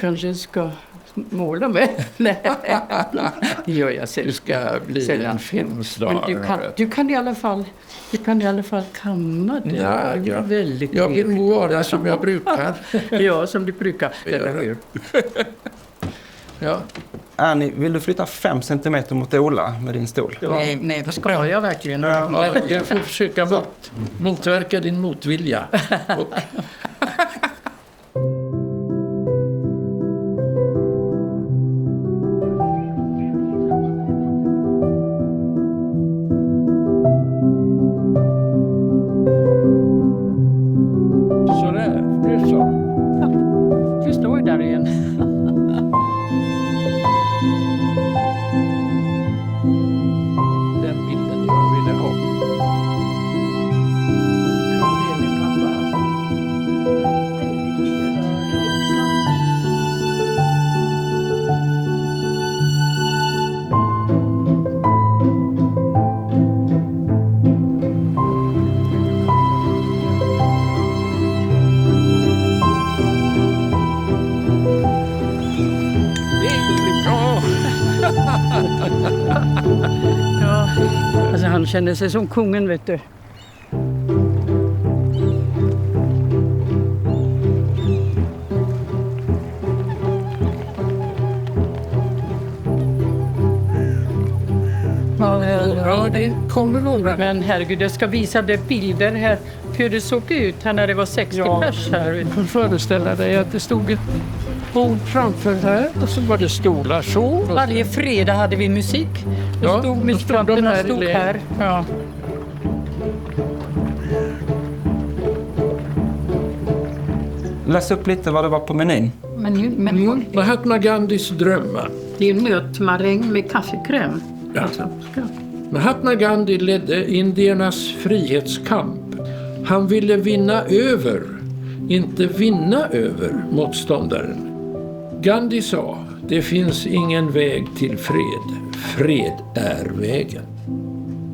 Kanske ska måla mig. Nej, det gör jag sen. Du ska bli en filmstar. Men du kan i alla fall kamma det. Ja, Det är väldigt jag vill nog vara som jag brukar. Ja, som du brukar. Ja. Annie, vill du flytta 5 centimeter mot Ola med din stol? Nej, vad ska jag verkligen? Ja, jag får försöka motverka din motvilja. Sådär, det är så. Vi står ju där igen. Den bilden jag ville ha. Ja, det är min pappa alltså. Ja, alltså han känner sig som kungen, vet du. Ja, det kommer några. Men herregud, jag ska visa dig bilder här. Hur det såg ut här när det var 60 pers här. Du får föreställa dig att det stod ett bord framför här och så var det stolar så. Varje fredag hade vi musik. Ja, Stod då musikanterna stod de stod här i här. Ja. Läs upp lite vad det var på menyn. Men Mahatma Gandhis drömmar. det är nötmaräng med kaffekräm. Ja. Alltså, Mahatma Gandhi ledde indiernas frihetskamp. Han ville vinna över, inte vinna över motståndaren. Gandhi sa, det finns ingen väg till fred. Fred är vägen.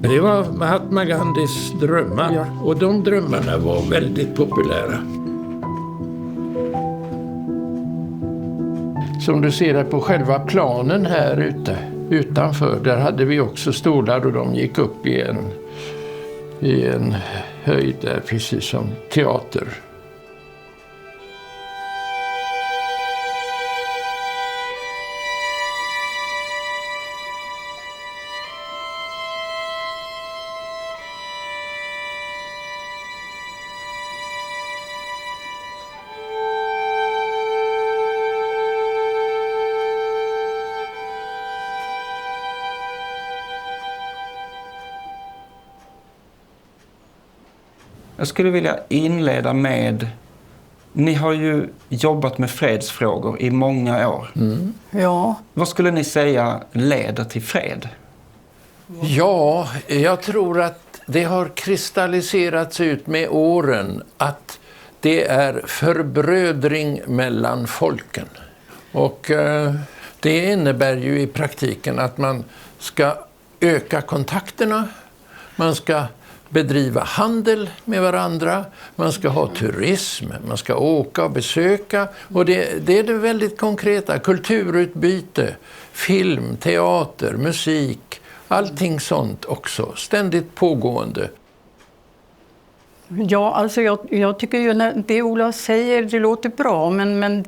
Det var Mahatma Gandhis drömmar och de drömmarna var väldigt populära. Som du ser på själva planen här utanför, där hade vi också stolar och de gick upp i en höjd där, precis som teater. Jag skulle vilja inleda med... Ni har ju jobbat med fredsfrågor i många år. Mm. Ja. Vad skulle ni säga leder till fred? Ja, jag tror att det har kristalliserats ut med åren att det är förbrödring mellan folken. Och det innebär ju i praktiken att man ska öka kontakterna, man ska bedriva handel med varandra, man ska ha turism, man ska åka och besöka. Och det är det väldigt konkreta, kulturutbyte, film, teater, musik, allting sånt också, ständigt pågående. Ja, alltså jag tycker ju när det Ola säger, det låter bra, men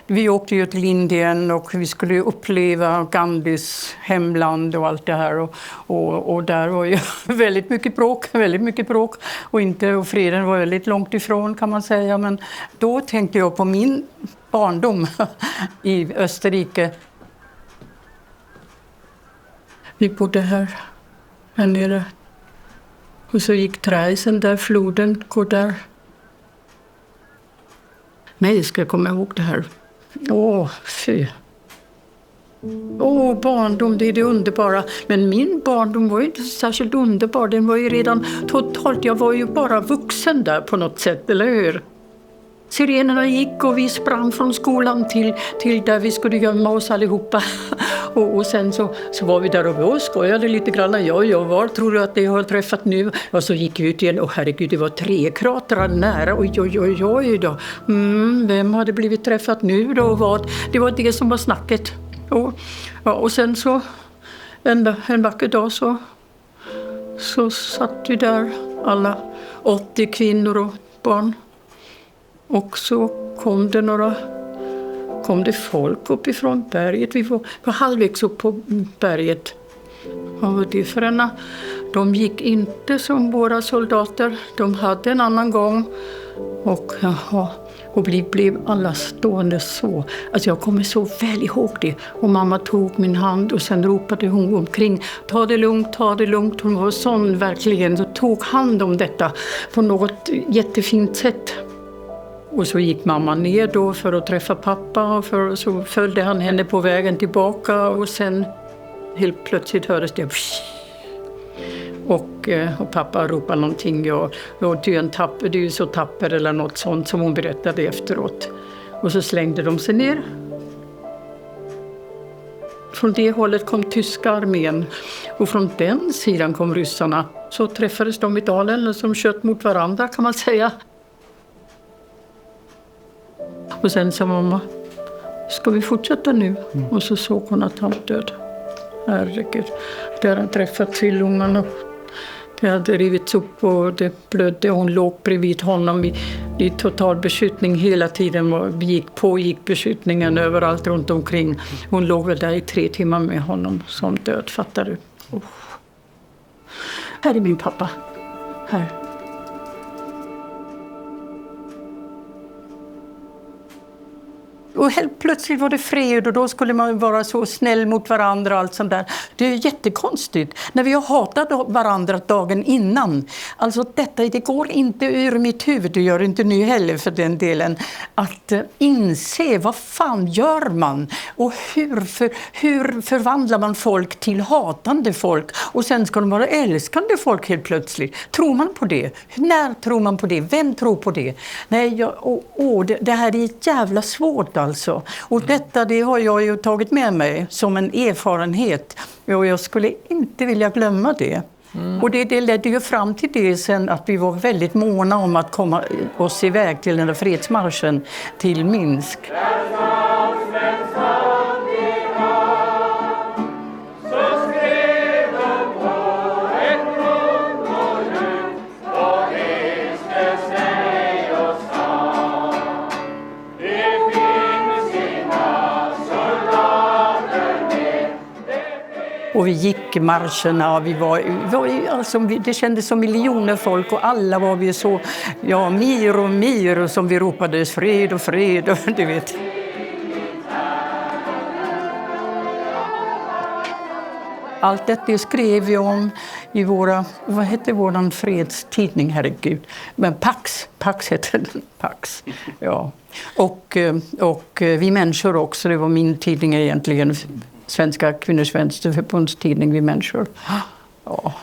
vi åkte ju till Indien och vi skulle ju uppleva Gandhis hemland och allt det här. Och där var ju väldigt mycket bråk. Och freden var väldigt långt ifrån, kan man säga. Men då tänkte jag på min barndom i Österrike. Vi bodde här nere. Och så gick Traisen där, floden går där. Nej, ska jag komma ihåg det här. Fy. Barndom, det är det underbara. Men min barndom var ju inte särskilt underbar. Den var ju redan totalt, jag var ju bara vuxen där på något sätt, eller hur? Sirenerna gick och vi sprang från skolan till där vi skulle gömma oss allihopa. Och sen så var vi där och skojade lite grann. Ja, var tror du att det har träffat nu? Och så gick vi ut igen. Och herregud, det var 3 kratrar nära. Oj då. Vem hade blivit träffat nu då? Och vad? Det var det som var snacket. Och sen så en vacker dag så satt vi där alla 80 kvinnor och barn. Och så kom det folk uppifrån berget. Vi var halvvägs upp på berget. Vad var det för ena? De gick inte som våra soldater. De hade en annan gång. Och blev alla stående så. Alltså jag kommer så väl ihåg det. Och mamma tog min hand och sen ropade hon omkring. Ta det lugnt. Hon var sån verkligen. Och tog hand om detta på något jättefint sätt. Och så gick mamma ner då för att träffa pappa och så följde han henne på vägen tillbaka och sen helt plötsligt hördes det och pappa ropade någonting. Du är ju så tapper eller något sånt som hon berättade efteråt. Och så slängde de sig ner. Från det hållet kom tyska armén och från den sidan kom ryssarna. Så träffades de i dalen som sköt mot varandra kan man säga. Och sen sa mamma, ska vi fortsätta nu? Och så såg hon att han var död. Herregud. Där han träffat tvillungarna. Det hade rivits upp och det blödde. Hon låg bredvid honom i total beskjutning hela tiden. Pågick beskjutningen överallt runt omkring. Hon låg väl där i 3 timmar med honom som död, fattar du? Här är min pappa. Här. Och helt plötsligt var det fred och då skulle man vara så snäll mot varandra och allt sånt där. Det är jättekonstigt. När vi har hatat varandra dagen innan. Alltså det går inte ur mitt huvud, det gör inte ni heller för den delen. Att inse vad fan gör man och hur förvandlar man folk till hatande folk. Och sen ska de vara älskande folk helt plötsligt. Tror man på det? När tror man på det? Vem tror på det? Nej, det här är jävla svårt alltså. Och det har jag ju tagit med mig som en erfarenhet. Och jag skulle inte vilja glömma det. Och det ledde ju fram till det sen att vi var väldigt måna om att komma oss iväg till den där fredsmarschen till Minsk. Och vi gick marscherna, det kändes som miljoner folk och alla var vi så, mir som vi ropade, fred och du vet. Allt detta skrev vi om i vad hette våran fredstidning, herregud. Men Pax hette den, Pax. Ja. Och Vi människor också, det var min tidning egentligen. Svenska kvinnors vänsterförbundstidning Vi människor. Ja.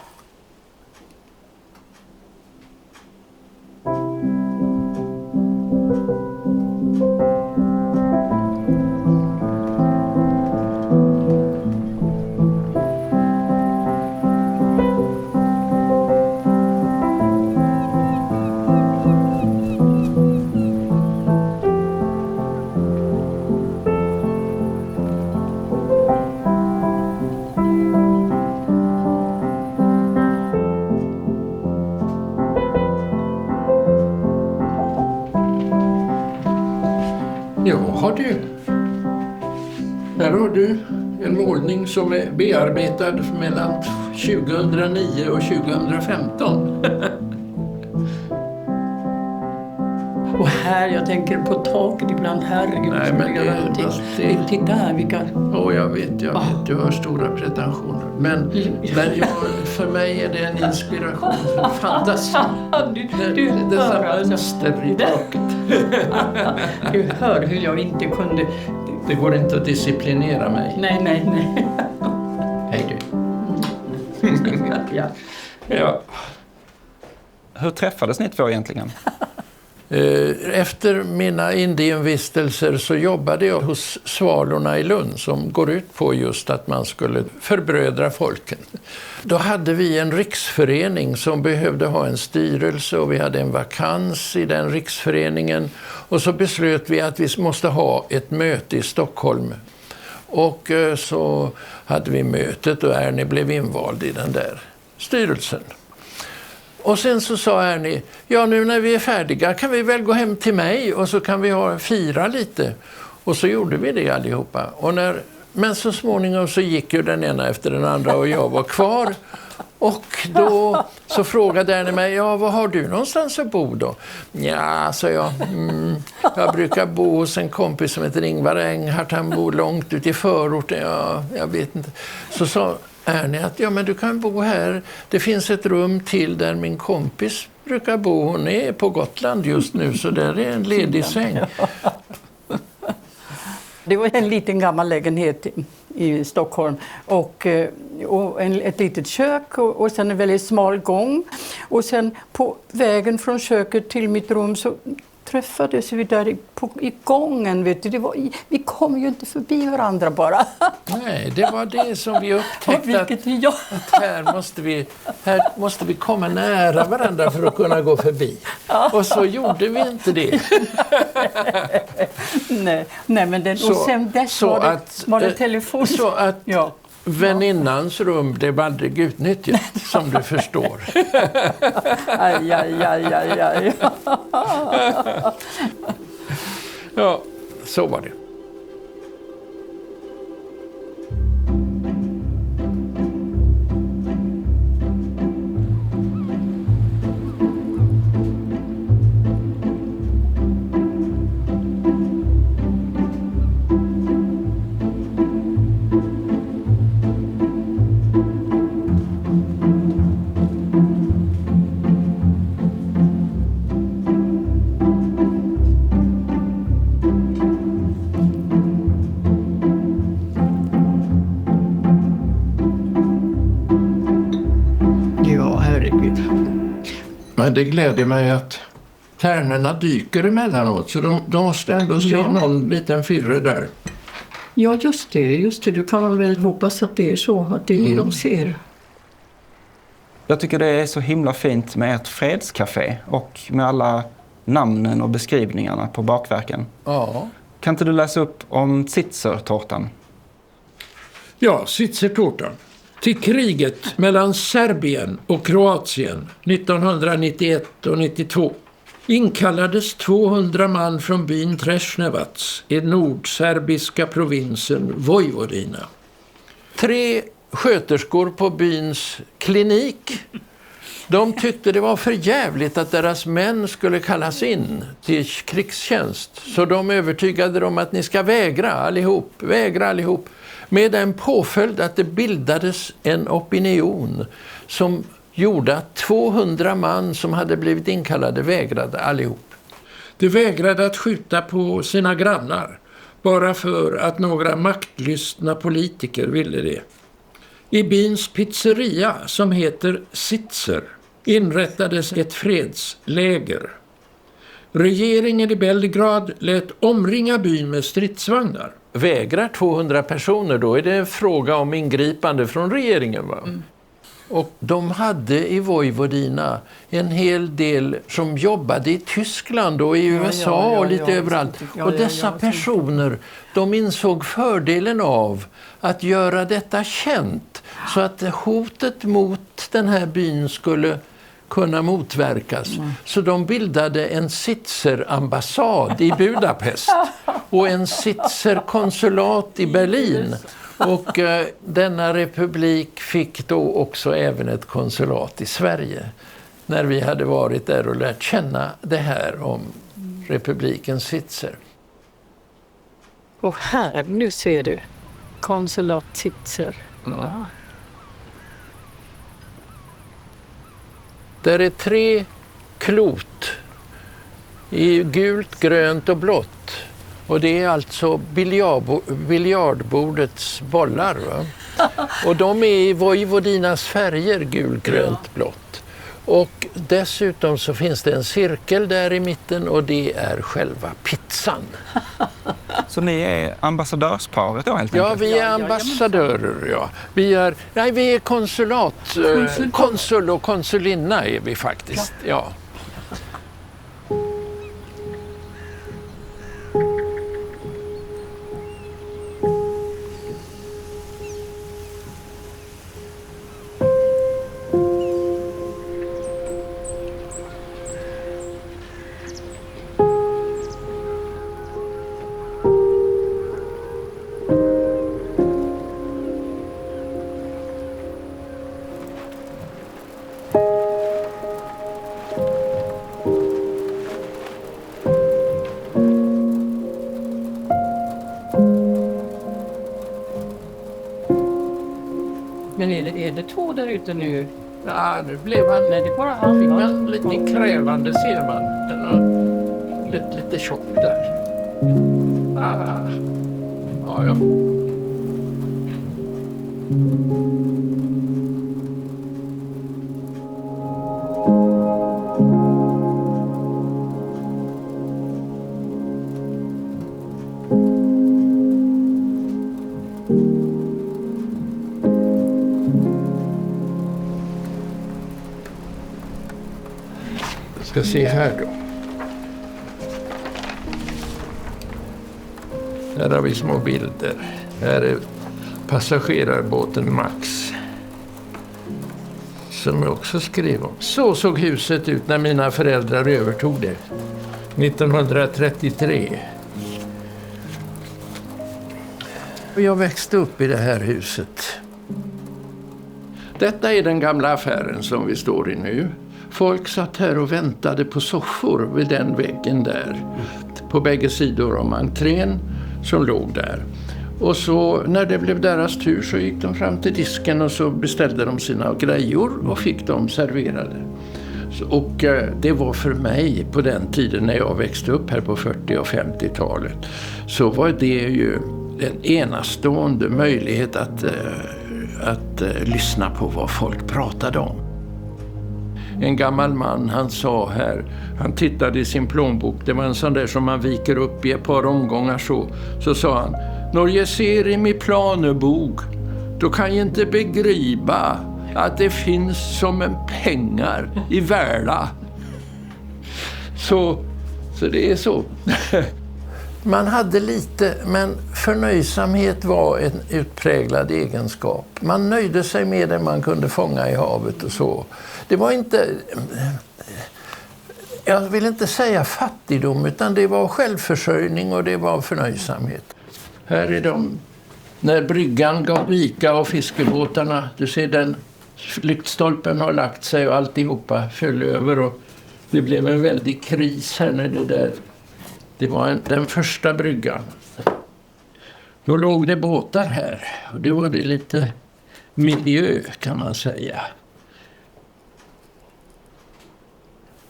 Här har du en målning som är bearbetad mellan 2009 och 2015. Och här, jag tänker på taket ibland, herregud. Nej, men titta här, vilka... Jag vet, du har stora pretensioner. Men för mig är det en inspiration, en fantasi. Dessa mönster i taket. Du hör hur jag inte kunde... Det går inte att disciplinera mig. Nej. Hej du. Ja. Ja. Hur träffades ni två egentligen? Efter mina Indienvistelser så jobbade jag hos Svalorna i Lund som går ut på just att man skulle förbrödra folken. Då hade vi en riksförening som behövde ha en styrelse och vi hade en vakans i den riksföreningen. Och så beslöt vi att vi måste ha ett möte i Stockholm. Och så hade vi mötet och Ernie blev invald i den där styrelsen. Och sen så sa Ernie, ja nu när vi är färdiga kan vi väl gå hem till mig och så kan vi fira lite. Och så gjorde vi det allihopa. Men så småningom så gick ju den ena efter den andra och jag var kvar. Och då så frågade Ernie mig, ja vad har du någonstans att bo då? Ja, sa jag. Jag brukar bo hos en kompis som heter Ingvar Enghart, han bor långt ut i förorten. Ja, jag vet inte. Så sa Ernie att ja men du kan bo här. Det finns ett rum till där min kompis brukar bo. Hon är på Gotland just nu så där är en ledig säng. Det var en liten gammal lägenhet i Stockholm och ett litet kök och sen en väldigt smal gång. Och sen på vägen från köket till mitt rum så träffades vi där i gången. Vet du. Vi kom ju inte förbi varandra bara. Nej, det var det som vi upptäckte att här måste vi komma nära varandra för att kunna gå förbi. Och så gjorde vi inte det. Nej men och sen dess var det telefon. Så att väninnans rum, det var aldrig utnyttjat, som du förstår. Aj. Ja, så var det. Men det gläder mig att tärnorna dyker emellanåt så de måste ändå se någon liten firre där. Ja, just det. Du kan väl hoppas att det är så, att det är det de ser. Jag tycker det är så himla fint med ett fredscafé och med alla namnen och beskrivningarna på bakverken. Ja. Kan inte du läsa upp om Zitzertårtan? Ja, Zitzertårtan. Till kriget mellan Serbien och Kroatien 1991 och 92 inkallades 200 man från byn Tresnevac i nordserbiska provinsen Vojvodina. 3 sköterskor på byns klinik. De tyckte det var för jävligt att deras män skulle kallas in till krigstjänst. Så de övertygade dem att ni ska vägra allihop. Med den påföljd att det bildades en opinion som gjorde att 200 man som hade blivit inkallade vägrade allihop. De vägrade att skjuta på sina grannar bara för att några maktlystna politiker ville det. I byns pizzeria som heter Zitzer inrättades ett fredsläger. Regeringen i Belgrad lät omringa byn med stridsvagnar. Vägrar 200 personer, då är det en fråga om ingripande från regeringen. Va? Och de hade i Vojvodina en hel del som jobbade i Tyskland och i USA och lite överallt. Och dessa personer, de insåg fördelen av att göra detta känt så att hotet mot den här byn skulle kunna motverkas. Så de bildade en Zitzer-ambassad i Budapest och en Zitzer-konsulat i Berlin. Och denna republik fick då också även ett konsulat i Sverige när vi hade varit där och lärt känna det här om republiken Zitzer. Och här, nu ser du, konsulat Zitzer. Ja. Där är 3 klot i gult, grönt och blått. Och det är alltså biljardbordets bollar. Va? Och de är i Vojvodinas färger, gul, grönt, blått. Och dessutom så finns det en cirkel där i mitten och det är själva pizzan. Så ni är ambassadörsparet då helt Ja, enkelt? vi är ambassadörer, ja. Vi är konsulat. Konsul och konsulinna är vi faktiskt, ja. Men är det två där ute nu? Ja, nu blev han... Nej, det är bara han. Men lite krävande ser man. Den har blivit lite tjock där. Ja. Ska se här då. Här har vi små bilder. Här är passagerarbåten Max. Som jag också skrev om. Så såg huset ut när mina föräldrar övertog det. 1933. Och jag växte upp i det här huset. Detta är den gamla affären som vi står i nu. Folk satt här och väntade på soffor vid den väggen där. På bägge sidor om entrén som låg där. Och så när det blev deras tur så gick de fram till disken och så beställde de sina grejor och fick dem serverade. Och det var för mig på den tiden när jag växte upp här på 40- och 50-talet. Så var det ju en enastående möjlighet att lyssna på vad folk pratade om. En gammal man, han sa här, han tittade i sin plånbok, det var en sån där som man viker upp i ett par omgångar så sa han: "När jag ser i min planebok, då kan jag inte begripa att det finns som en pengar i världen." Så det är så. Man hade lite, men förnöjsamhet var en utpräglad egenskap. Man nöjde sig med det man kunde fånga i havet och så. Det var inte, jag vill inte säga fattigdom, utan det var självförsörjning och det var förnöjsamhet. Här är de, när bryggan gav vika och fiskebåtarna, du ser den lyktstolpen har lagt sig och alltihopa föll över och det blev en väldig kris här när det var den första bryggan. Då låg det båtar här och det var det lite miljö kan man säga.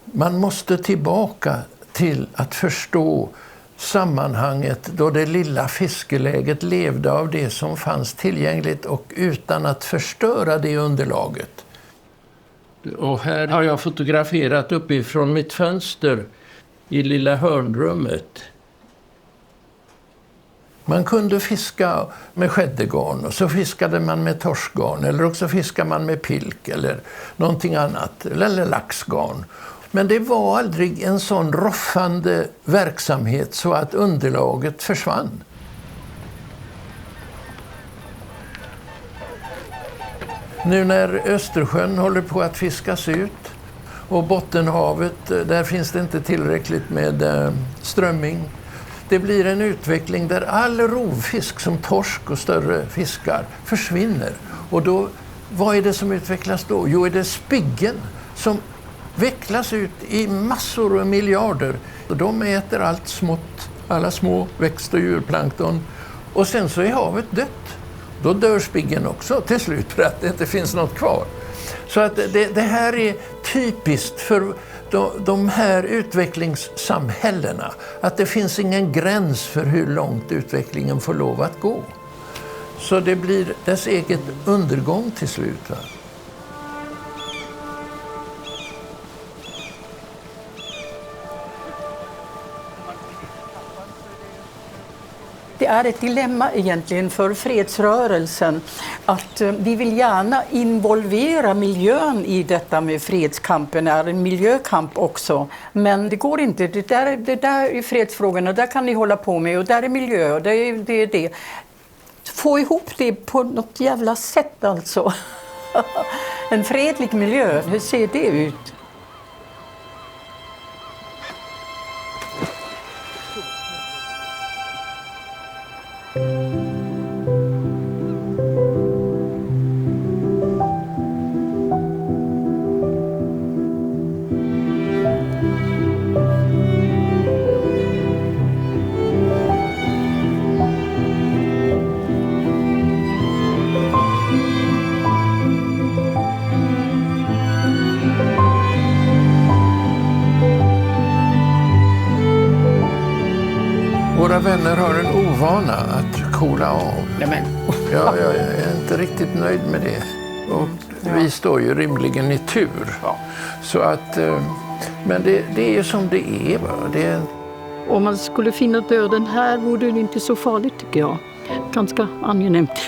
Man måste tillbaka till att förstå sammanhanget då det lilla fiskeläget levde av det som fanns tillgängligt och utan att förstöra det underlaget. Och här har jag fotograferat uppifrån mitt fönster i lilla hörnrummet. Man kunde fiska med skäddegarn och så fiskade man med torskgarn eller också fiskade man med pilk eller någonting annat eller laxgarn. Men det var aldrig en sån roffande verksamhet så att underlaget försvann. Nu när Östersjön håller på att fiskas ut och Bottenhavet, där finns det inte tillräckligt med strömming. Det blir en utveckling där all rovfisk som torsk och större fiskar försvinner. Och då, vad är det som utvecklas då? Jo, är det spiggen som vecklas ut i massor och miljarder. Och de äter allt smått, alla små växt- och djurplankton. Och sen så är havet dött. Då dör spiggen också till slut för att det inte finns något kvar. Så att det här är typiskt för de här utvecklingssamhällena. Att det finns ingen gräns för hur långt utvecklingen får lov att gå. Så det blir dess eget undergång till slut. Va? det är ett dilemma egentligen för fredsrörelsen att vi vill gärna involvera miljön i detta med fredskampen, är en miljökamp också. Men det går inte, det där är fredsfrågorna, där kan ni hålla på med och där är miljö och det är det. Få ihop det på något jävla sätt alltså. En fredlig miljö, hur ser det ut? Våra vänner har en ovana att coola av. Nämen. Ja, jag är inte riktigt nöjd med det. Och vi står ju rimligen i tur. Ja. Så att, men det är ju som det är. Va? Om man skulle finna döden här vore det inte så farligt tycker jag. Ganska angenämt.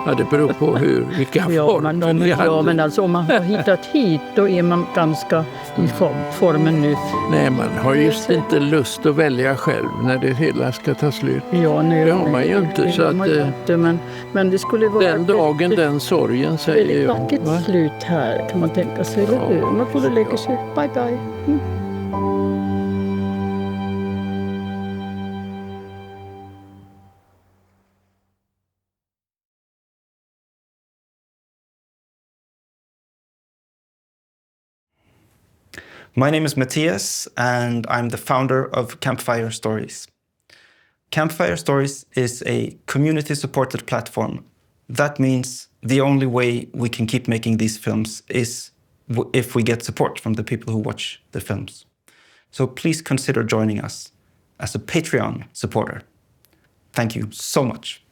Ja, det beror på vilka former vi hade. Ja, men alltså om man har hittat hit då är man ganska i formen nu. Nej, man har just inte lust att välja själv när det hela ska ta slut. Ja, nej, Det har man ju inte. det Så har man att, ju inte, men det skulle vara den dagen, den sorgen säger väldigt jag. vackert Va? slut här kan man tänka sig. Eller hur? Man får lägga sig. Bye bye. Mm. My name is Matthias, and I'm the founder of Campfire Stories. Campfire Stories is a community-supported platform. That means the only way we can keep making these films is if we get support from the people who watch the films. So please consider joining us as a Patreon supporter. Thank you so much.